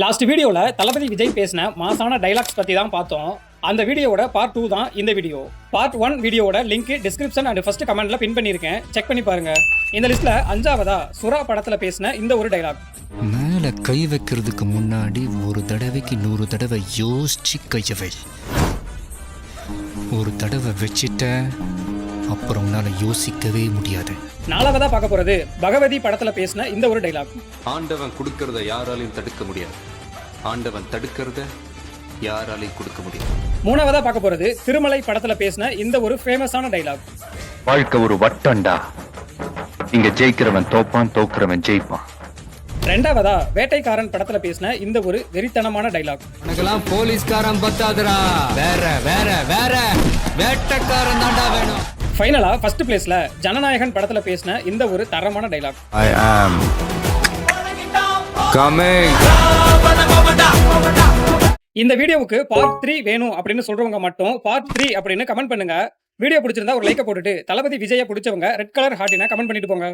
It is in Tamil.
லாஸ்ட் வீடியோல தளபதி விஜய் பேசின மாசான டைலாக்ஸ் பத்தி தான் பார்த்தோம். அந்த வீடியோவோட பார்ட் 2 தான் இந்த வீடியோ. பார்ட் 1 வீடியோவோட லிங்க் டிஸ்கிரிப்ஷன் அண்ட் ஃபர்ஸ்ட் கமெண்ட்ல பின் பண்ணியிருக்கேன், செக் பண்ணி பாருங்க. இந்த லிஸ்ட்ல 5ஆவதா சுறா படத்துல பேசின இந்த ஒரு டைலாக். மேல கை வைக்கிறதுக்கு முன்னாடி ஒரு தடவைக்கு 100 தடவை யோசிச்சு கைய வை. ஒரு தடவை வச்சிட்ட அப்புறம் உன்னால யோசிக்கவே முடியாது. 4ஆவதா பார்க்க போறது பகவதி படத்துல பேசின இந்த ஒரு டைலாக். ஆண்டவன் கொடுக்கறத யாராலையும் தடுக்க முடியாது, ஆண்டவன் தடுக்கிறத யாராலையும் கொடுக்க முடியாது. 3ஆவதா பார்க்க போறது திருமலை படத்துல பேசின இந்த ஒரு ஃபேமஸான டைலாக். வாழ்க்கை ஒரு வட்டம்டா, இங்க ஜெயிக்கிறவன் தோப்பான், தோக்குறவன் ஜெயிப்பான். 2ஆவதா வேட்டைக்காரன் படத்துல பேசின இந்த ஒரு வெறித்தனமான டைலாக். எனக்கெல்லாம் போலீஸ்காரன் பத்தாதுடா, வேற வேற வேற வேட்டக்காரன் தாண்டா வேணும். ஃபைனலா ஃபர்ஸ்ட் பிளேஸ்ல ஜனநாயகன் படத்துல பேசின இந்த ஒரு தரமான டைலாக். I am coming. இந்த வீடியோவுக்கு பார்ட் 3 வேணும் அப்படின்னு சொல்றவங்க மட்டும் பார்ட் 3 அப்படின்னு கமெண்ட் பண்ணுங்க. வீடியோ பிடிச்சிருந்தா ஒரு லைக்கை போட்டுட்டு தளபதி விஜயை பிடிச்சவங்க ரெட் கலர் ஹார்ட்டினை கமெண்ட் பண்ணிட்டு போங்க.